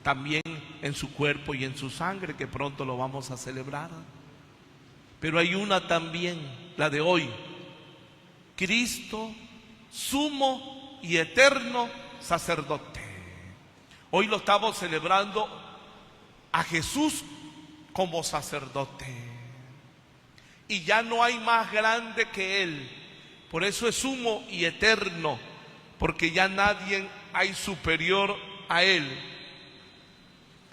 también en su cuerpo y en su sangre, que pronto lo vamos a celebrar. Pero hay una también, la de hoy: Cristo, sumo y eterno sacerdote. Hoy lo estamos celebrando a Jesús como sacerdote. Y ya no hay más grande que Él. Por eso es sumo y eterno, porque ya nadie hay superior a Él.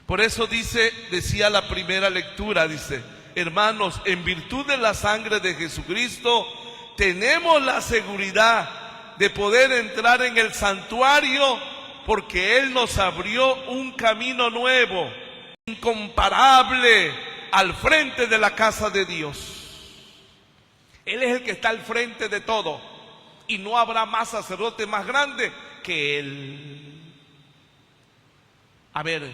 Por eso decía la primera lectura, dice: hermanos, en virtud de la sangre de Jesucristo, tenemos la seguridad de poder entrar en el santuario, porque Él nos abrió un camino nuevo, incomparable, al frente de la casa de Dios. Él es el que está al frente de todo, y no habrá más sacerdote más grande que Él. A ver,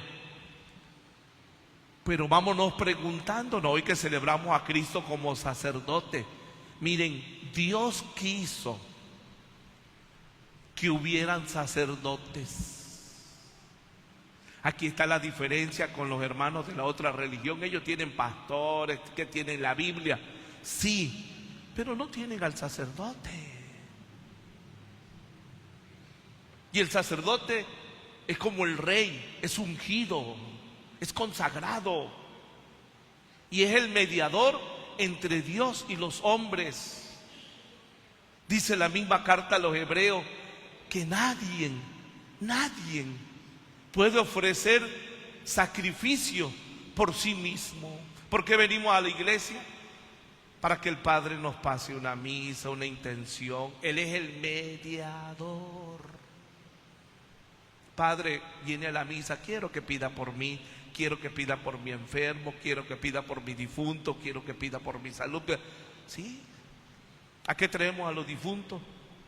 pero vámonos preguntándonos, hoy que celebramos a Cristo como sacerdote. Miren, Dios quiso que hubieran sacerdotes. Aquí está la diferencia con los hermanos de la otra religión. Ellos tienen pastores, que tienen la Biblia, sí, pero no tienen al sacerdote. Y el sacerdote es como el rey, es ungido, es consagrado, y es el mediador entre Dios y los hombres. Dice la misma carta a los hebreos que nadie puede ofrecer sacrificio por sí mismo. ¿Por qué venimos a la iglesia? Para que el Padre nos pase una misa, una intención. Él es el mediador. Padre, viene a la misa, quiero que pida por mí, quiero que pida por mi enfermo, quiero que pida por mi difunto, quiero que pida por mi salud. ¿Sí? ¿A qué traemos a los difuntos?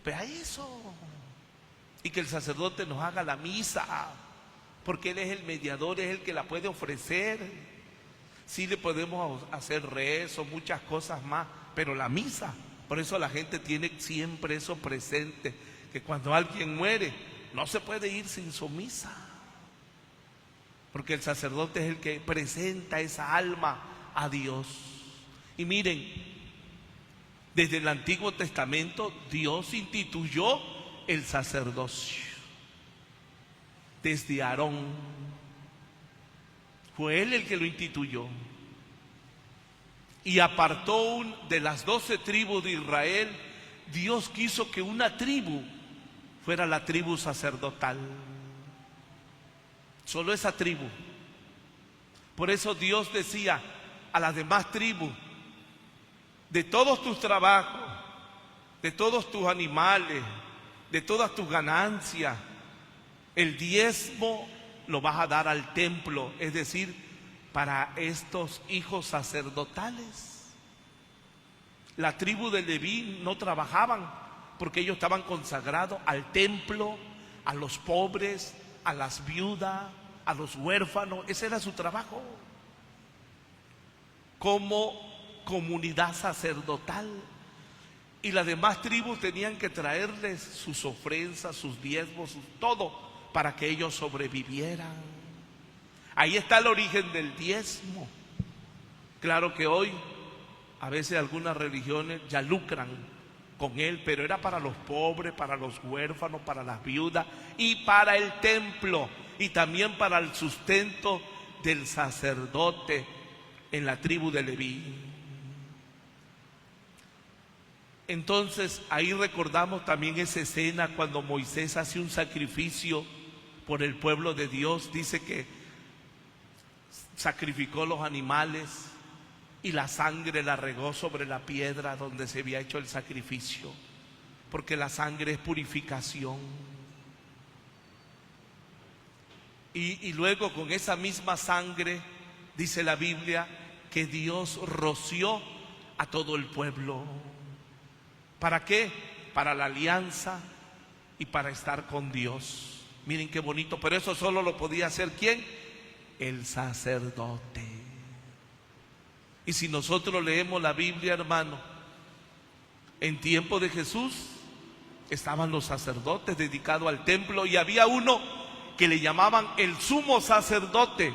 Pues a eso. Y que el sacerdote nos haga la misa, porque Él es el mediador, es el que la puede ofrecer. Sí, le podemos hacer rezo, muchas cosas más, pero la misa, por eso la gente tiene siempre eso presente, que cuando alguien muere, no se puede ir sin su misa, porque el sacerdote es el que presenta esa alma a Dios. Y miren, desde el Antiguo Testamento Dios instituyó el sacerdocio. Desde Aarón fue él el que lo instituyó, y apartó de las 12 tribus de Israel. Dios quiso que una tribu fuera la tribu sacerdotal, solo esa tribu. Por eso Dios decía a las demás tribus: de todos tus trabajos, de todos tus animales, de todas tus ganancias, el diezmo lo vas a dar al templo, es decir, para estos hijos sacerdotales. La tribu de Leví no trabajaban, porque ellos estaban consagrados al templo, a los pobres, a las viudas, a los huérfanos. Ese era su trabajo como comunidad sacerdotal. Y las demás tribus tenían que traerles sus ofrendas, sus diezmos, todo, para que ellos sobrevivieran. Ahí está el origen del diezmo. Claro que hoy a veces algunas religiones ya lucran con él, pero era para los pobres, para los huérfanos, para las viudas y para el templo, y también para el sustento del sacerdote en la tribu de Leví. Entonces ahí recordamos también esa escena cuando Moisés hace un sacrificio por el pueblo de Dios. Dice que sacrificó los animales y la sangre la regó sobre la piedra donde se había hecho el sacrificio, porque la sangre es purificación. Y luego con esa misma sangre, dice la Biblia, que Dios roció a todo el pueblo. ¿Para qué? Para la alianza y para estar con Dios. Miren qué bonito, pero eso solo lo podía hacer ¿quién? El sacerdote. Y si nosotros leemos la Biblia, hermano, en tiempo de Jesús estaban los sacerdotes dedicados al templo, y había uno que le llamaban el sumo sacerdote.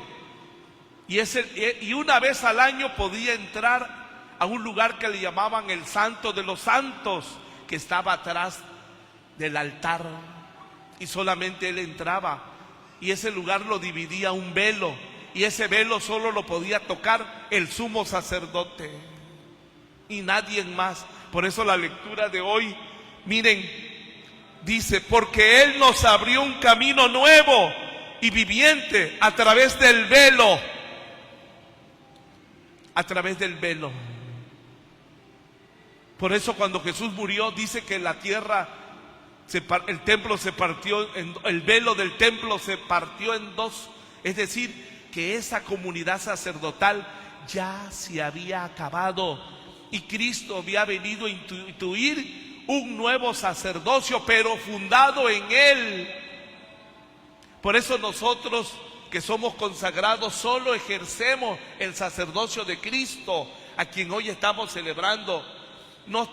Y una vez al año podía entrar a un lugar que le llamaban el Santo de los Santos, que estaba atrás del altar. Y solamente él entraba. Y ese lugar lo dividía un velo. Y ese velo solo lo podía tocar el sumo sacerdote. Y nadie más. Por eso la lectura de hoy, miren, dice, porque Él nos abrió un camino nuevo y viviente a través del velo. A través del velo. Por eso cuando Jesús murió, dice que la tierra, el templo se partió, el velo del templo se partió en dos. Es decir, que esa comunidad sacerdotal ya se había acabado. Y Cristo había venido a instituir un nuevo sacerdocio, pero fundado en Él. Por eso nosotros que somos consagrados solo ejercemos el sacerdocio de Cristo, a quien hoy estamos celebrando. No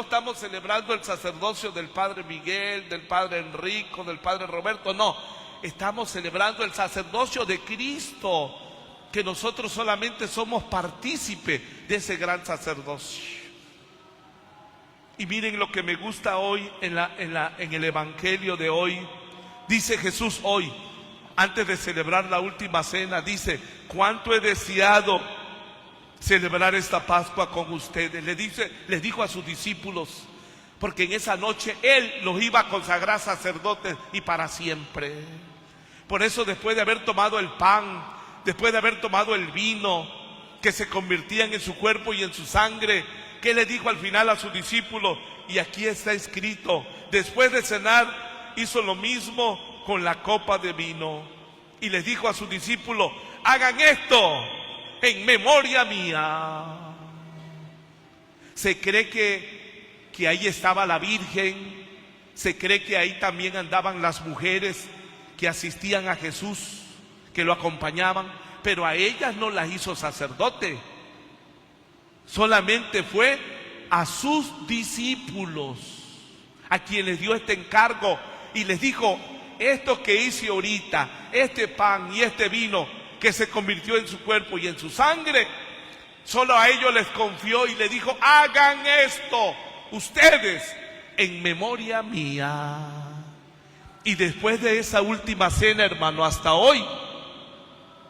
estamos celebrando el sacerdocio del Padre Miguel, del Padre Enrico, del Padre Roberto, no. Estamos celebrando el sacerdocio de Cristo, que nosotros solamente somos partícipes de ese gran sacerdocio. Y miren lo que me gusta hoy en el Evangelio de hoy. Dice Jesús hoy, antes de celebrar la última cena, dice, cuánto he deseado celebrar esta Pascua con ustedes. Les dijo a sus discípulos, porque en esa noche Él los iba a consagrar sacerdotes y para siempre. Por eso después de haber tomado el pan, después de haber tomado el vino, que se convertían en su cuerpo y en su sangre, ¿qué le dijo al final a sus discípulos? Y aquí está escrito, después de cenar hizo lo mismo con la copa de vino. Y les dijo a sus discípulos, hagan esto en memoria mía. Se cree que ahí estaba la Virgen, se cree que ahí también andaban las mujeres que asistían a Jesús, que lo acompañaban, pero a ellas no las hizo sacerdote, solamente fue a sus discípulos a quienes dio este encargo y les dijo, esto que hice ahorita, este pan y este vino que se convirtió en su cuerpo y en su sangre, solo a ellos les confió y les dijo, hagan esto ustedes en memoria mía. Y después de esa última cena, hermano, hasta hoy,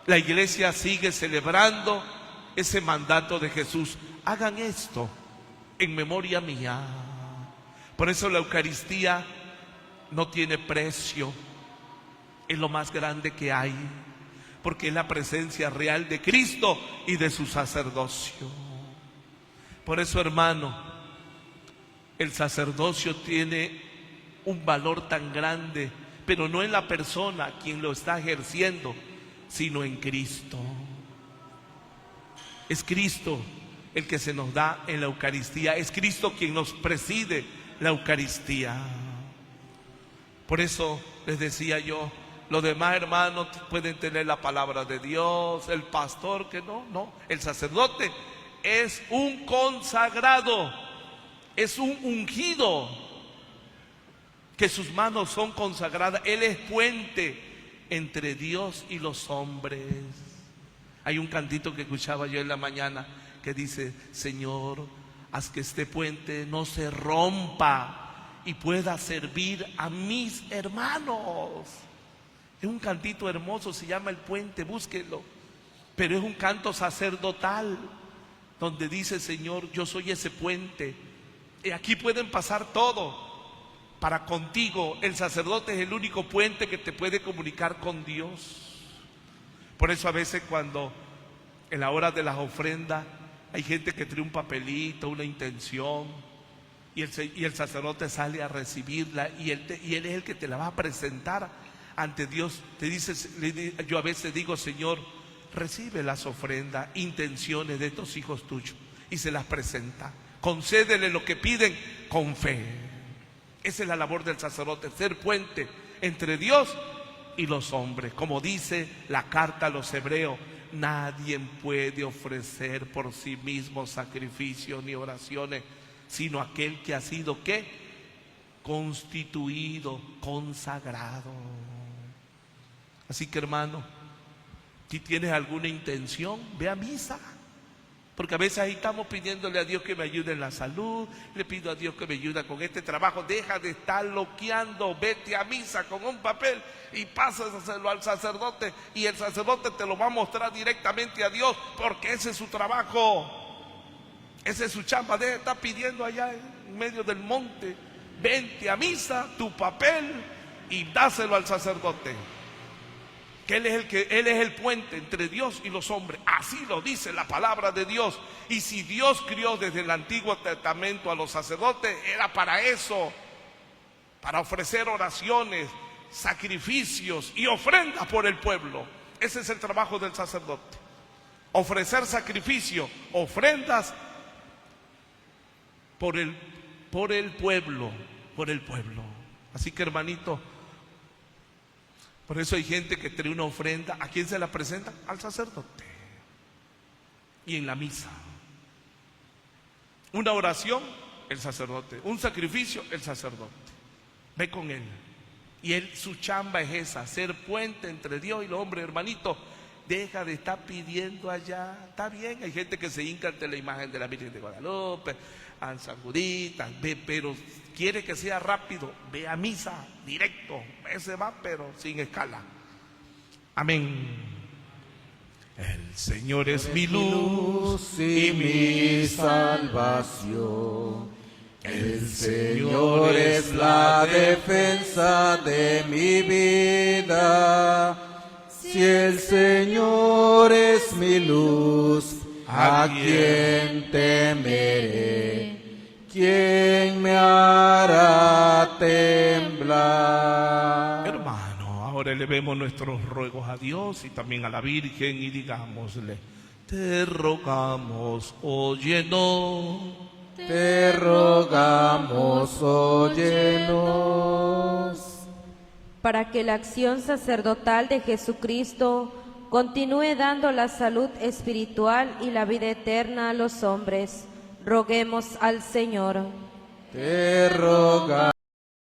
la iglesia sigue celebrando ese mandato de Jesús. Hagan esto en memoria mía. Por eso la Eucaristía no tiene precio. Es lo más grande que hay, porque es la presencia real de Cristo y de su sacerdocio. Por eso, hermano, el sacerdocio tiene un valor tan grande, pero no en la persona quien lo está ejerciendo, sino en Cristo. Es Cristo el que se nos da en la Eucaristía, es Cristo quien nos preside la Eucaristía. Por eso les decía yo, los demás hermanos pueden tener la palabra de Dios, el pastor que no, el sacerdote es un consagrado, es un ungido, que sus manos son consagradas. Él es puente entre Dios y los hombres. Hay un cantito que escuchaba yo en la mañana que dice, Señor, haz que este puente no se rompa y pueda servir a mis hermanos. Es un cantito hermoso, se llama El Puente, búsquenlo. Pero es un canto sacerdotal donde dice, Señor, yo soy ese puente. Y aquí pueden pasar todo. Para contigo, el sacerdote es el único puente que te puede comunicar con Dios. Por eso a veces cuando en la hora de las ofrendas hay gente que trae un papelito, una intención, y el sacerdote sale a recibirla y él es el que te la va a presentar ante Dios. Te dice, yo a veces digo, Señor, recibe las ofrendas, intenciones de estos hijos tuyos, y se las presenta. Concédele lo que piden con fe. Esa es la labor del sacerdote, ser puente entre Dios y los hombres. Como dice la carta a los hebreos, nadie puede ofrecer por sí mismo sacrificios ni oraciones, sino aquel que ha sido, ¿qué? Constituido, consagrado. Así que, hermano, si tienes alguna intención, ve a misa. Porque a veces ahí estamos pidiéndole a Dios que me ayude en la salud, le pido a Dios que me ayude con este trabajo. Deja de estar loqueando, vete a misa con un papel y pásaselo al sacerdote, y el sacerdote te lo va a mostrar directamente a Dios, porque ese es su trabajo, esa es su chamba. Deja de estar pidiendo allá en medio del monte. Vente a misa, tu papel, y dáselo al sacerdote, que Él es el puente entre Dios y los hombres. Así lo dice la palabra de Dios. Y si Dios crió desde el Antiguo Testamento a los sacerdotes, era para eso, para ofrecer oraciones, sacrificios y ofrendas por el pueblo. Ese es el trabajo del sacerdote: ofrecer sacrificio, ofrendas por el pueblo, por el pueblo. Así que, hermanito, por eso hay gente que trae una ofrenda. ¿A quién se la presenta? Al sacerdote. Y en la misa, una oración, el sacerdote. Un sacrificio, el sacerdote. Ve con él. Y él, su chamba es esa: ser puente entre Dios y los hombres. Hermanito, deja de estar pidiendo allá. Está bien, hay gente que se hinca ante la imagen de la Virgen de Guadalupe, a San Juditas, pero quiere que sea rápido. Ve a misa directo. Ese va, pero sin escala. Amén. El Señor es mi luz y mi salvación. El Señor es la defensa de mi vida. Si el Señor es mi luz, ¿a quién temeré? ¿Quién me hará temblar? Hermano, ahora elevemos nuestros ruegos a Dios y también a la Virgen y digámosle: te rogamos, óyenos. Te rogamos, óyenos. Para que la acción sacerdotal de Jesucristo continúe dando la salud espiritual y la vida eterna a los hombres, roguemos al Señor. Te rogamos.